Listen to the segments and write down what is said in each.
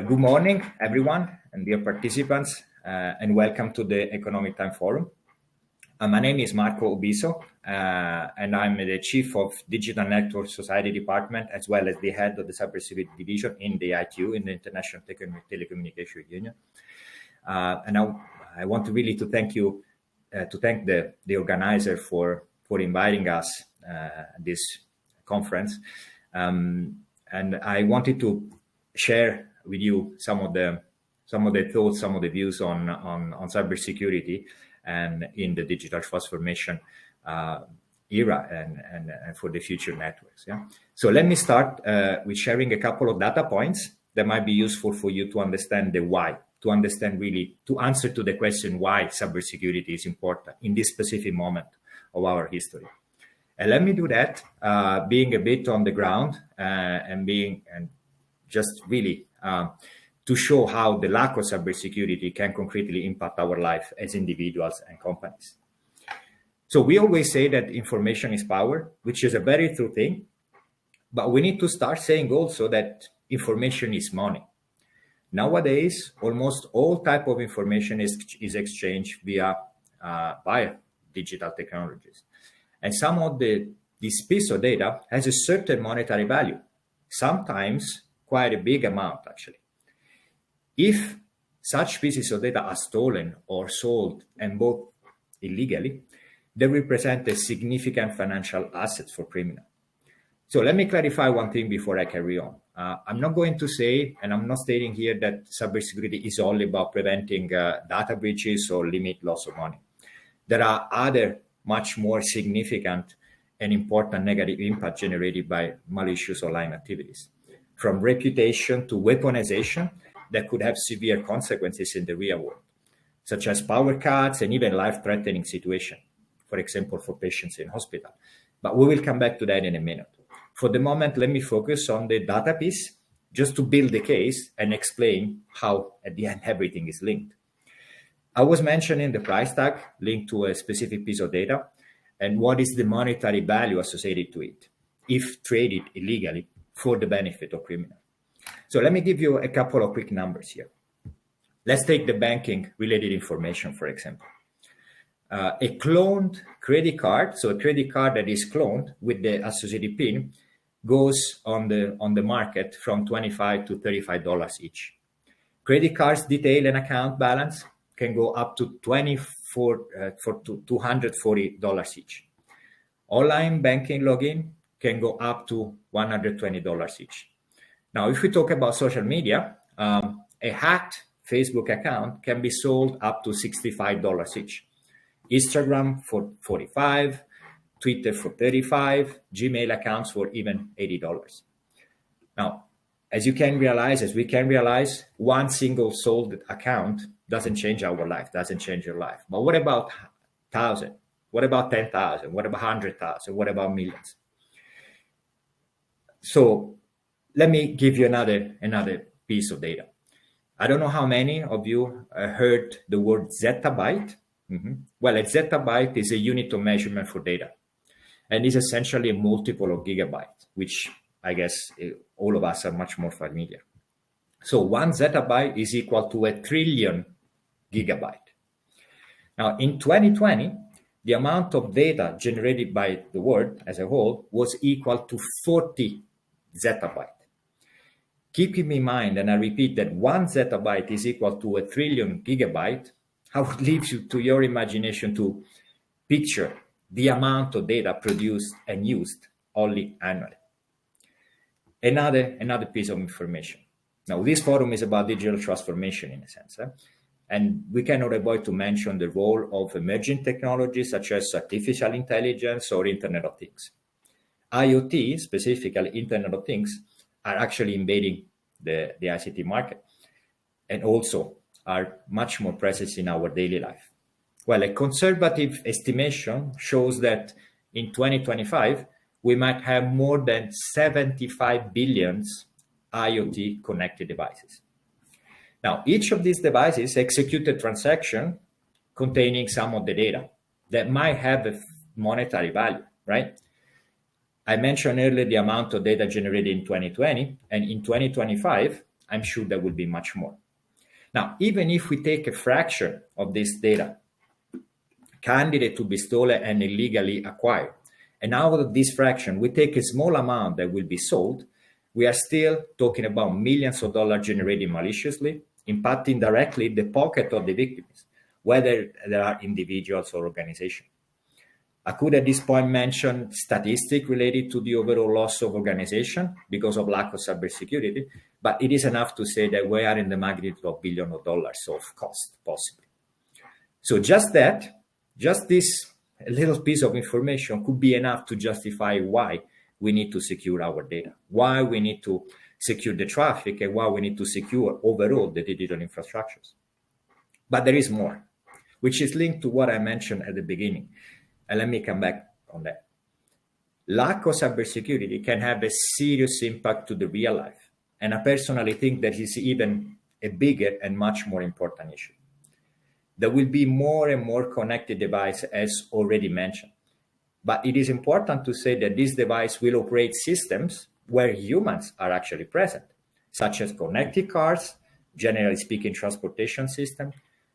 Good morning, everyone, and dear participants, and welcome to the Economic Time Forum. My name is Marco Obiso, and I'm the Chief of Digital Network Society Department, as well as the head of the Cybersecurity Division in the ITU, in the International Telecommunication Union. And I want to really to thank the organizer for inviting us this conference. And I wanted to share with you some of the thoughts, some of the views on cybersecurity and in the digital transformation era and for the future networks. Yeah. So let me start with sharing a couple of data points that might be useful for you to understand the why, to understand really, to answer to the question why cybersecurity is important in this specific moment of our history. And let me do that being a bit on the ground and just really to show how the lack of cybersecurity can concretely impact our life as individuals and companies. So we always say that information is power, which is a very true thing, but we need to start saying also that information is money. Nowadays, almost all type of information is exchanged via digital technologies. And some of this piece of data has a certain monetary value, sometimes quite a big amount, actually. If such pieces of data are stolen or sold and both illegally, they represent a significant financial asset for criminals. So let me clarify one thing before I carry on. I'm not going to say, and I'm not stating here that cybersecurity is only about preventing data breaches or limit loss of money. There are other much more significant and important negative impact generated by malicious online activities, from reputation to weaponization that could have severe consequences in the real world, such as power cuts and even life-threatening situations, for example, for patients in hospital. But we will come back to that in a minute. For the moment, let me focus on the data piece, just to build the case and explain how, at the end, everything is linked. I was mentioning the price tag linked to a specific piece of data and what is the monetary value associated to it if traded illegally for the benefit of criminals. So let me give you a couple of quick numbers here. Let's take the banking related information, for example. A cloned credit card, so a credit card that is cloned with the associated PIN, goes on the market from $25 to $35 each. Credit cards detail and account balance can go up to $240 each. Online banking login can go up to $120 each. Now, if we talk about social media, a hacked Facebook account can be sold up to $65 each. Instagram for $45, Twitter for $35, Gmail accounts for even $80. Now, as we can realize, one single sold account doesn't change our life, doesn't change your life. But what about 1,000? What about 10,000? What about 100,000? What about millions? So let me give you another piece of data. I don't know how many of you heard the word Zettabyte. Well, a Zettabyte is a unit of measurement for data, and is essentially a multiple of gigabyte, which I guess all of us are much more familiar. So 1 zettabyte is equal to 1 trillion gigabyte. Now, in 2020, the amount of data generated by the world as a whole was equal to 40 zettabyte. Keeping in mind, and I repeat, that 1 zettabyte is equal to 1 trillion gigabyte, I would leave you to your imagination to picture the amount of data produced and used only annually. Another piece of information. Now, this forum is about digital transformation in a sense, and we cannot avoid to mention the role of emerging technologies such as artificial intelligence or Internet of Things. IoT, specifically Internet of Things, are actually invading the ICT market and also are much more present in our daily life. Well, a conservative estimation shows that in 2025, we might have more than 75 billion IoT connected devices. Now, each of these devices execute a transaction containing some of the data that might have a monetary value, right? I mentioned earlier the amount of data generated in 2020, and in 2025, I'm sure there will be much more. Now, even if we take a fraction of this data, candidate to be stolen and illegally acquired, and out of this fraction, we take a small amount that will be sold, we are still talking about millions of dollars generated maliciously, impacting directly the pocket of the victims, whether they are individuals or organizations. I could at this point mention statistics related to the overall loss of organization because of lack of cybersecurity, but it is enough to say that we are in the magnitude of billions of dollars of cost, possibly. So just this little piece of information could be enough to justify why we need to secure our data, why we need to secure the traffic, and why we need to secure overall the digital infrastructures. But there is more, which is linked to what I mentioned at the beginning. And let me come back on that. Lack of cybersecurity can have a serious impact to the real life. And I personally think that is even a bigger and much more important issue. There will be more and more connected devices, as already mentioned. But it is important to say that this device will operate systems where humans are actually present, such as connected cars, generally speaking, transportation systems,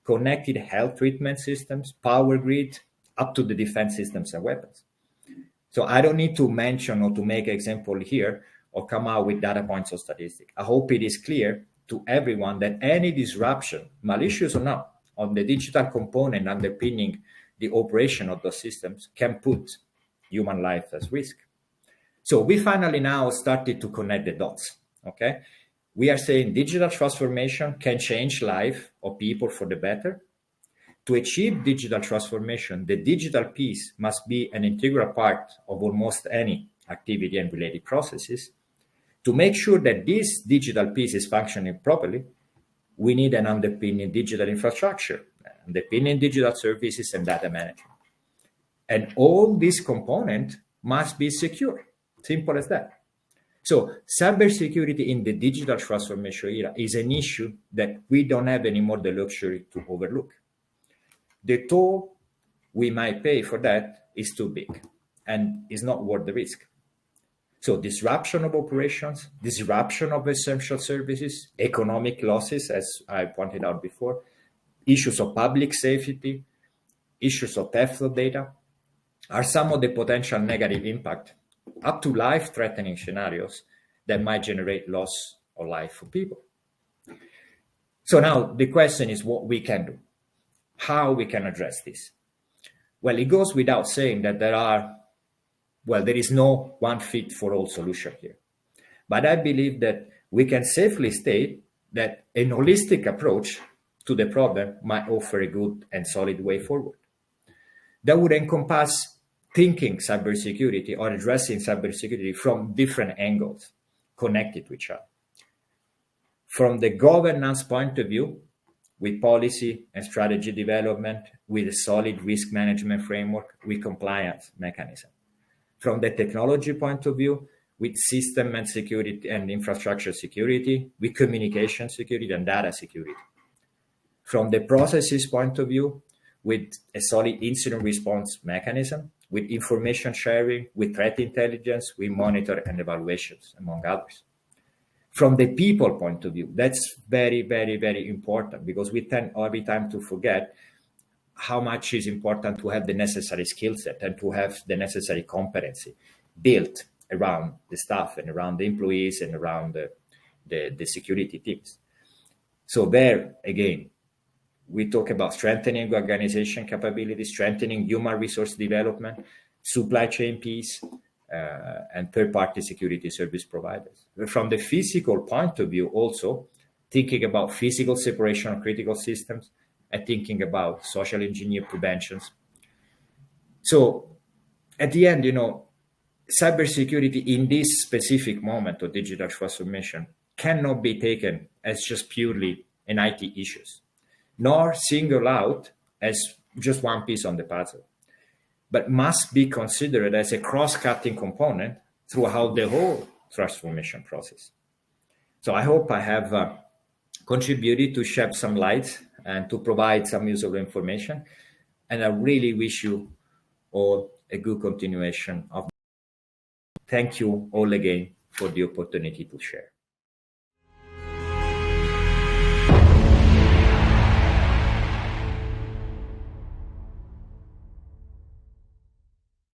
connected health treatment systems, power grid, up to the defense systems and weapons. So I don't need to mention or to make an example here or come out with data points or statistics. I hope it is clear to everyone that any disruption, malicious or not, on the digital component underpinning the operation of those systems can put human life at risk. So we finally now started to connect the dots, okay? We are saying digital transformation can change life of people for the better. To achieve digital transformation, the digital piece must be an integral part of almost any activity and related processes. To make sure that this digital piece is functioning properly, we need an underpinning digital infrastructure, underpinning digital services and data management. And all these components must be secure. Simple as that. So cybersecurity in the digital transformation era is an issue that we don't have anymore the luxury to overlook. The toll we might pay for that is too big and is not worth the risk. So disruption of operations, disruption of essential services, economic losses, as I pointed out before, issues of public safety, issues of theft of data are some of the potential negative impact up to life-threatening scenarios that might generate loss of life for people. So now the question is what we can do, how we can address this. Well, it goes without saying that there is no one fit for all solution here. But I believe that we can safely state that an holistic approach to the problem might offer a good and solid way forward. That would encompass thinking cybersecurity or addressing cybersecurity from different angles connected to each other. From the governance point of view, with policy and strategy development, with a solid risk management framework, with compliance mechanism. From the technology point of view, with system and security and infrastructure security, with communication security and data security. From the processes point of view, with a solid incident response mechanism, with information sharing, with threat intelligence, with monitor and evaluations, among others. From the people point of view, that's very, very, very important because we tend every time to forget how much is important to have the necessary skill set and to have the necessary competency built around the staff and around the employees and around the security teams. So there, again, we talk about strengthening organization capability, strengthening human resource development, supply chain piece, and third-party security service providers. From the physical point of view, also thinking about physical separation of critical systems and thinking about social engineer preventions. So at the end, cybersecurity in this specific moment of digital transformation cannot be taken as just purely an IT issues, nor single out as just one piece on the puzzle, but must be considered as a cross-cutting component throughout the whole transformation process. So I hope I have contributed to shed some light and to provide some useful information. And I really wish you all a good continuation of. Thank you all again for the opportunity to share.